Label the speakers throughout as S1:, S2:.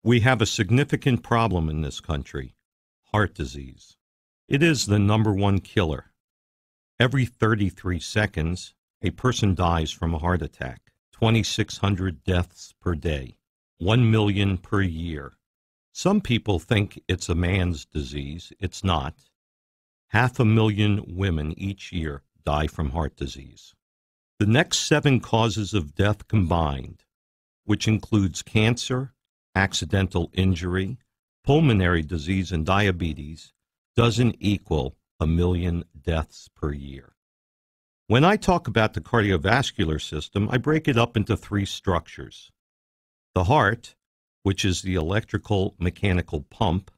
S1: We have a significant problem in this country: heart disease. It is the #1 killer. Every 33 seconds, a person dies from a heart attack. 2,600 deaths per day, 1 million per year. Some people think it's a man's disease. It's not. 500,000 women each year die from heart disease. The next 7 causes of death combined, which includes cancer, accidental injury, pulmonary disease, and diabetes, doesn't equal 1 million deaths per year. When I talk about the cardiovascular system, I break it up into 3 structures: the heart, which is the electrical mechanical pump;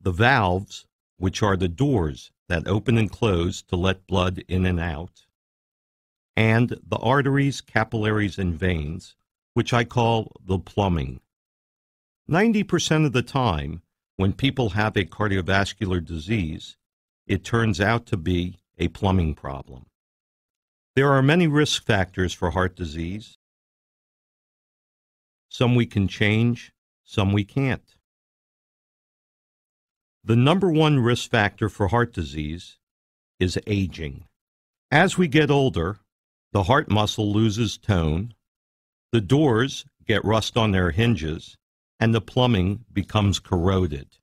S1: the valves, which are the doors that open and close to let blood in and out; and the arteries, capillaries, and veins, which I call the plumbing. 90% of the time, when people have a cardiovascular disease, it turns out to be a plumbing problem. There are many risk factors for heart disease. Some we can change, some we can't. The #1 risk factor for heart disease is aging. As we get older, the heart muscle loses tone, the doors get rust on their hinges, and the plumbing becomes corroded.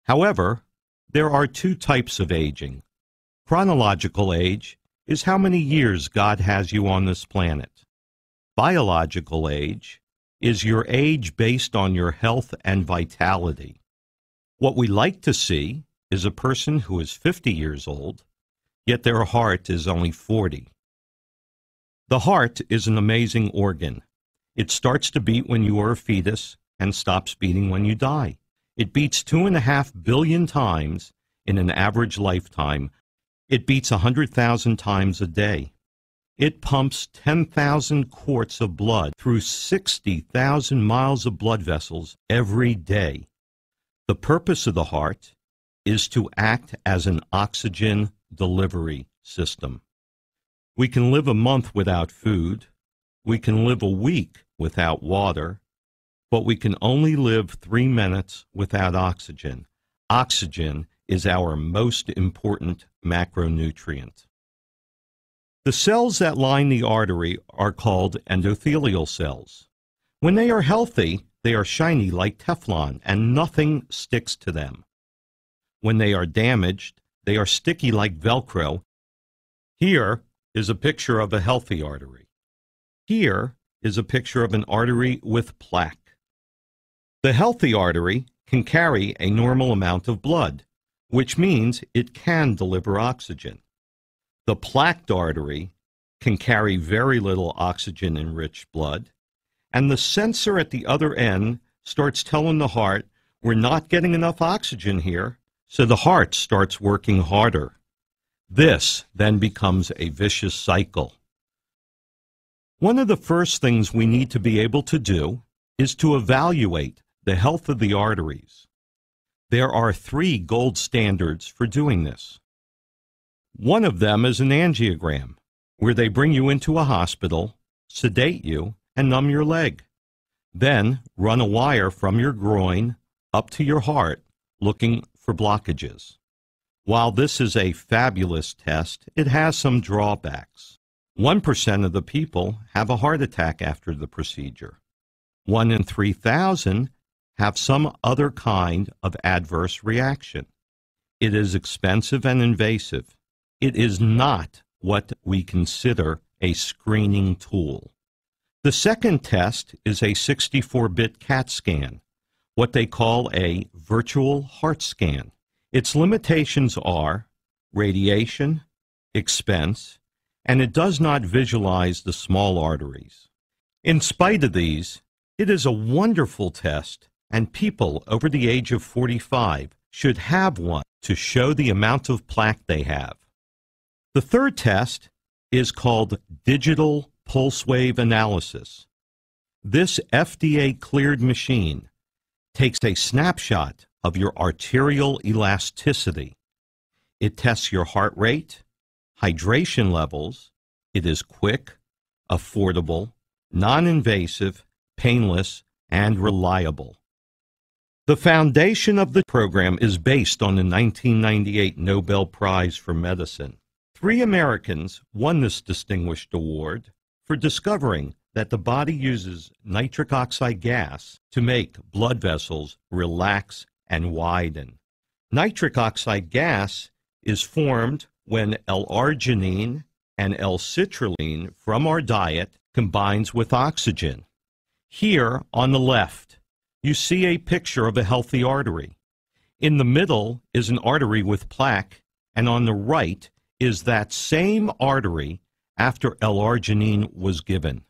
S1: However, there are 2 types of aging. Chronological age is how many years God has you on this planet. Biological age is your age based on your health and vitality. What we like to see is a person who is 50 years old, yet their heart is only 40. The heart is an amazing organ. It starts to beat when you are a fetus and stops beating when you die. It beats 2.5 billion times in an average lifetime. It beats 100,000 times a day. It pumps 10,000 quarts of blood through 60,000 miles of blood vessels every day. The purpose of the heart is to act as an oxygen delivery system. We can live a month without food. We can live a week without water. But we can only live 3 minutes without oxygen. Oxygen is our most important macronutrient. The cells that line the artery are called endothelial cells. When they are healthy, they are shiny like Teflon, and nothing sticks to them. When they are damaged, they are sticky like Velcro. Here is a picture of a healthy artery. Here is a picture of an artery with plaque. The healthy artery can carry a normal amount of blood, which means it can deliver oxygen. The plaqued artery can carry very little oxygen-enriched blood, and the sensor at the other end starts telling the heart, we're not getting enough oxygen here, so the heart starts working harder. This then becomes a vicious cycle. One of the first things we need to be able to do is to evaluate the health of the arteries. There are 3 gold standards for doing this. One of them is an angiogram, where they bring you into a hospital, sedate you, and numb your leg. Then run a wire from your groin up to your heart, looking for blockages. While this is a fabulous test, it has some drawbacks. 1% of the people have a heart attack after the procedure. 1 in 3,000 have some other kind of adverse reaction. It is expensive and invasive. It is not what we consider a screening tool. The second test is a 64-bit CAT scan, what they call a virtual heart scan. Its limitations are radiation, expense, and it does not visualize the small arteries. In spite of these, it is a wonderful test, and people over the age of 45 should have one to show the amount of plaque they have. The third test is called digital pulse wave analysis. This FDA-cleared machine takes a snapshot of your arterial elasticity. It tests your heart rate, hydration levels. It is quick, affordable, non-invasive, painless, and reliable. The foundation of the program is based on the 1998 Nobel Prize for Medicine. 3 Americans won this distinguished award for discovering that the body uses nitric oxide gas to make blood vessels relax and widen. Nitric oxide gas is formed when L-arginine and L-citrulline from our diet combines with oxygen. Here on the left, you see a picture of a healthy artery. In the middle is an artery with plaque, and on the right is that same artery after L-arginine was given.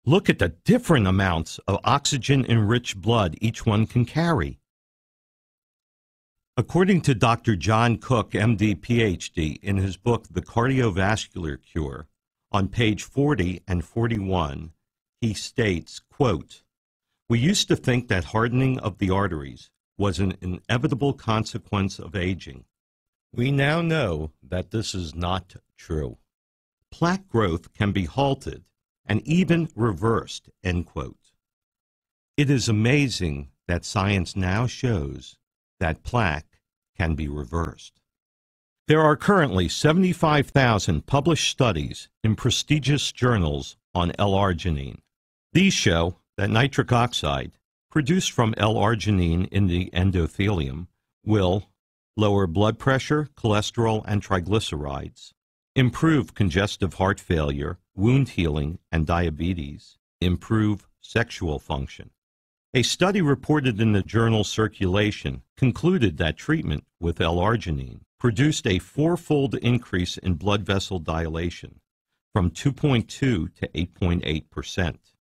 S1: Look at the different amounts of oxygen-enriched blood each one can carry. According to Dr. John Cook, MD, PhD, in his book, The Cardiovascular Cure, on page 40 and 41, he states, quote, "We used to think that hardening of the arteries was an inevitable consequence of aging. We now know that this is not true. Plaque growth can be halted and even reversed," end quote. It is amazing that science now shows that plaque can be reversed. There are currently 75,000 published studies in prestigious journals on L-arginine. These show that nitric oxide, produced from L-arginine in the endothelium, will lower blood pressure, cholesterol, and triglycerides, improve congestive heart failure, wound healing, and diabetes, improve sexual function. A study reported in the journal Circulation concluded that treatment with L-arginine produced a 4-fold increase in blood vessel dilation from 2.2 to 8.8%.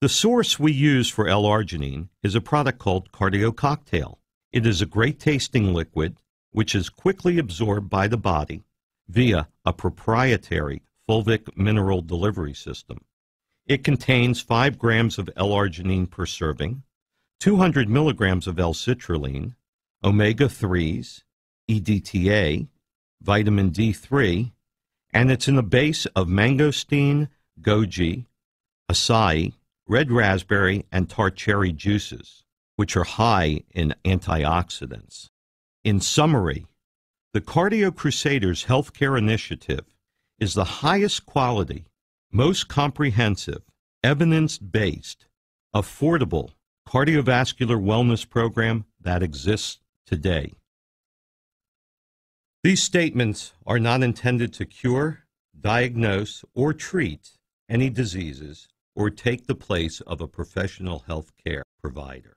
S1: The source we use for L-arginine is a product called coktail. It is a great tasting liquid which is quickly absorbed by the body via a proprietary fulvic mineral delivery system. It contains 5 grams of L-arginine per serving, 200 milligrams of L-citrulline, omega-3s, EDTA, vitamin D3, and it's in the base of mangosteen, goji, acai, red raspberry, and tart cherry juices, which are high in antioxidants. In summary, the Cardio Crusaders Healthcare Initiative is the highest quality, most comprehensive, evidence-based, affordable cardiovascular wellness program that exists today. These statements are not intended to cure, diagnose, or treat any diseases or take the place of a professional health care provider.